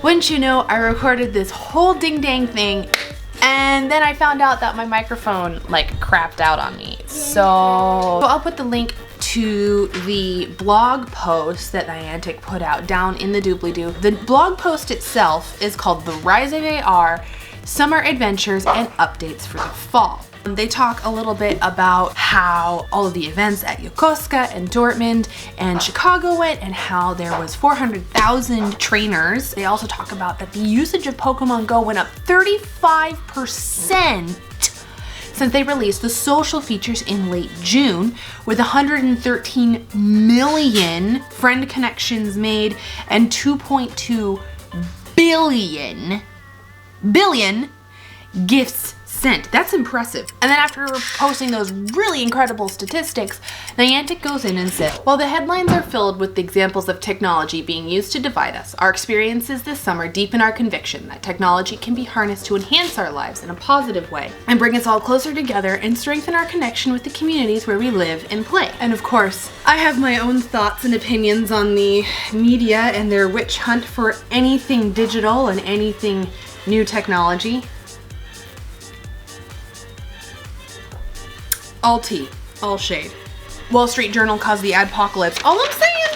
Wouldn't you know, I recorded this whole ding dang thing and then I found out that my microphone like crapped out on me. So I'll put the link to the blog post that Niantic put out down in the doobly-doo. The blog post itself is called The Rise of AR, Summer Adventures and Updates for the Fall. They talk a little bit about how all of the events at Yokosuka and Dortmund and Chicago went and how there was 400,000 trainers. They also talk about that the usage of Pokemon Go went up 35% since they released the social features in late June, with 113 million friend connections made and 2.2 billion gifts sent. That's impressive. And then after posting those really incredible statistics, Niantic goes in and says, while the headlines are filled with examples of technology being used to divide us, our experiences this summer deepen our conviction that technology can be harnessed to enhance our lives in a positive way and bring us all closer together and strengthen our connection with the communities where we live and play. And of course, I have my own thoughts and opinions on the media and their witch hunt for anything digital and anything new technology. All tea, all shade. Wall Street Journal caused the adpocalypse. All I'm saying,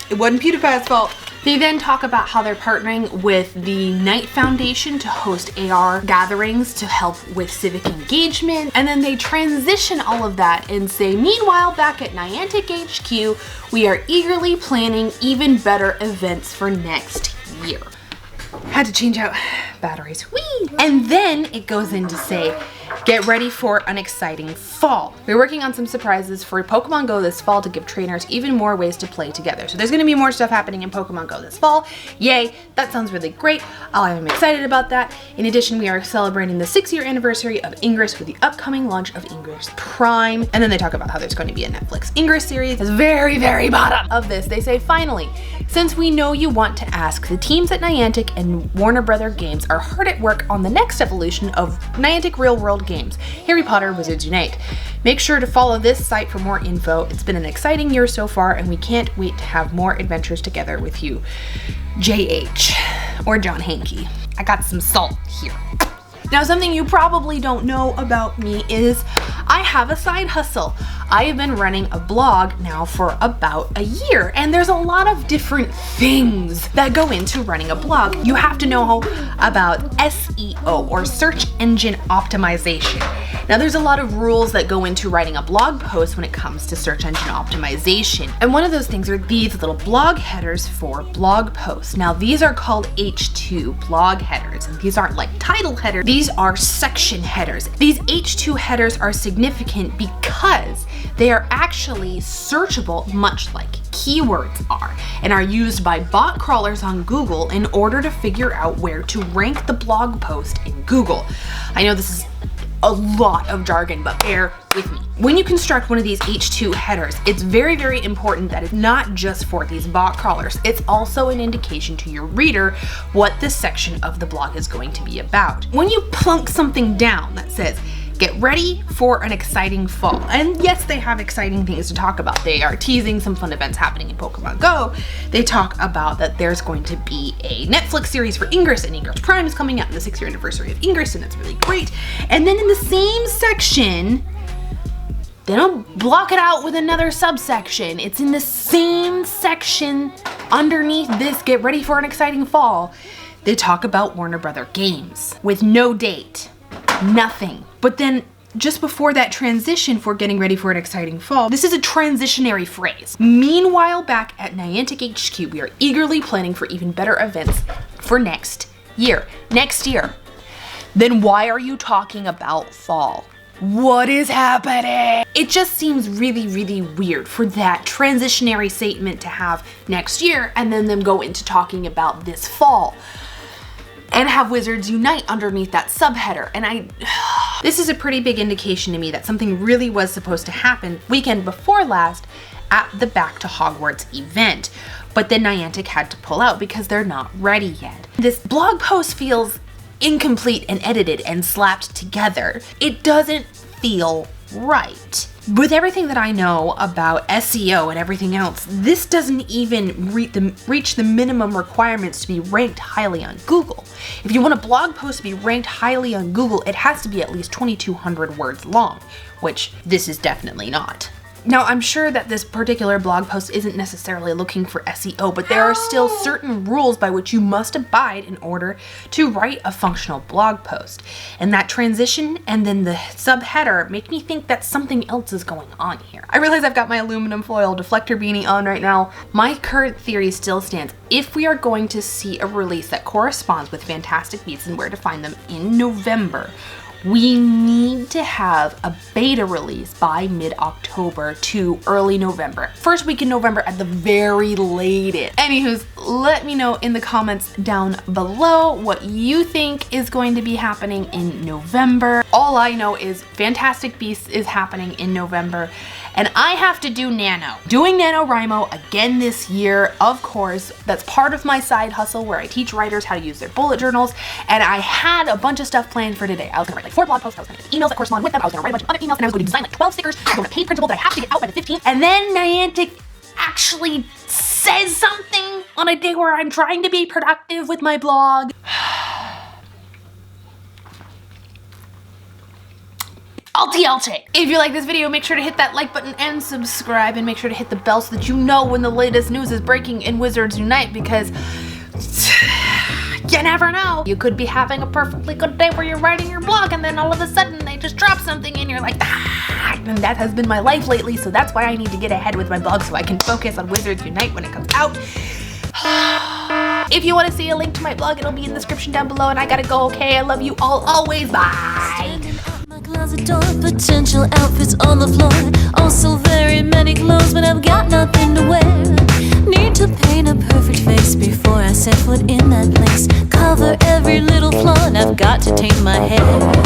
it wasn't PewDiePie's fault. They then talk about how they're partnering with the Knight Foundation to host AR gatherings to help with civic engagement. And then they transition all of that and say, meanwhile, back at Niantic HQ, we are eagerly planning even better events for next year. Had to change out batteries. Whee! And then it goes in to say, get ready for an exciting fall. We're working on some surprises for Pokemon Go this fall to give trainers even more ways to play together. So there's gonna be more stuff happening in Pokemon Go this fall. Yay, that sounds really great. I'm excited about that. In addition, we are celebrating the 6-year anniversary of Ingress with the upcoming launch of Ingress Prime. And then they talk about how there's going to be a Netflix Ingress series. It's very, very bottom of this. They say, finally, since we know you want to ask, the teams at Niantic and Warner Brother Games are hard at work on the next evolution of Niantic real-world games, Harry Potter Wizards Unite. Make sure to follow this site for more info. It's been an exciting year so far, and we can't wait to have more adventures together with you. JH, or John Hankey. I got some salt here. Now, something you probably don't know about me is I have a side hustle. I have been running a blog now for about a year, and there's a lot of different things that go into running a blog. You have to know about SEO, or search engine optimization. Now, there's a lot of rules that go into writing a blog post when it comes to search engine optimization. And one of those things are these little blog headers for blog posts. Now, these are called H2 blog headers, and these aren't like title headers. These are section headers. These H2 headers are significant because they are actually searchable, much like keywords are, and are used by bot crawlers on Google in order to figure out where to rank the blog post in Google. I know this is a lot of jargon, but bear with me. When you construct one of these H2 headers, it's very, very important that it's not just for these bot crawlers. It's also an indication to your reader what this section of the blog is going to be about. When you plunk something down that says, get ready for an exciting fall. And yes, they have exciting things to talk about. They are teasing some fun events happening in Pokemon Go. They talk about that there's going to be a Netflix series for Ingress, and Ingress Prime is coming out in the 6-year anniversary of Ingress, and that's really great. And then in the same section, they don't block it out with another subsection. It's in the same section underneath this get ready for an exciting fall. They talk about Warner Brother Games with no date, nothing. But then just before that transition for getting ready for an exciting fall, this is a transitionary phrase. Meanwhile, back at Niantic HQ, we are eagerly planning for even better events for next year. Next year. Then why are you talking about fall? What is happening? It just seems really, really weird for that transitionary statement to have next year and then them go into talking about this fall and have Wizards Unite underneath that subheader. And this is a pretty big indication to me that something really was supposed to happen weekend before last at the Back to Hogwarts event. But then Niantic had to pull out because they're not ready yet. This blog post feels incomplete and edited and slapped together. It doesn't feel right. With everything that I know about SEO and everything else, this doesn't even reach the minimum requirements to be ranked highly on Google. If you want a blog post to be ranked highly on Google, it has to be at least 2,200 words long, which this is definitely not. Now, I'm sure that this particular blog post isn't necessarily looking for SEO, but there are still certain rules by which you must abide in order to write a functional blog post. And that transition and then the subheader make me think that something else is going on here. I realize I've got my aluminum foil deflector beanie on right now. My current theory still stands. If we are going to see a release that corresponds with Fantastic Beasts and Where to Find Them in November, we need to have a beta release by mid-October to early November. First week in November at the very latest. Anywho's, let me know in the comments down below what you think is going to be happening in November. All I know is Fantastic Beasts is happening in November, and I have to do Nano. Doing NaNoWriMo again this year, of course. That's part of my side hustle where I teach writers how to use their bullet journals, and I had a bunch of stuff planned for today. I was gonna write like 4 blog posts, I was gonna get emails that correspond with them, I was gonna write a bunch of other emails, and I was going to design like 12 stickers, I was going to pay printable that I have to get out by the 15th, and then Niantic actually says something on a day where I'm trying to be productive with my blog. Alti. If you like this video, make sure to hit that like button and subscribe, and make sure to hit the bell so that you know when the latest news is breaking in Wizards Unite, because you never know. You could be having a perfectly good day where you're writing your blog and then all of a sudden they just drop something and you're like, ah! And that has been my life lately, so that's why I need to get ahead with my blog so I can focus on Wizards Unite when it comes out. If you want to see a link to my blog, it'll be in the description down below, and I gotta go, okay? I love you all always. Bye! Closet door, potential outfits on the floor. Also very many clothes, but I've got nothing to wear. Need to paint a perfect face before I set foot in that place. Cover every little flaw, and I've got to tame my hair.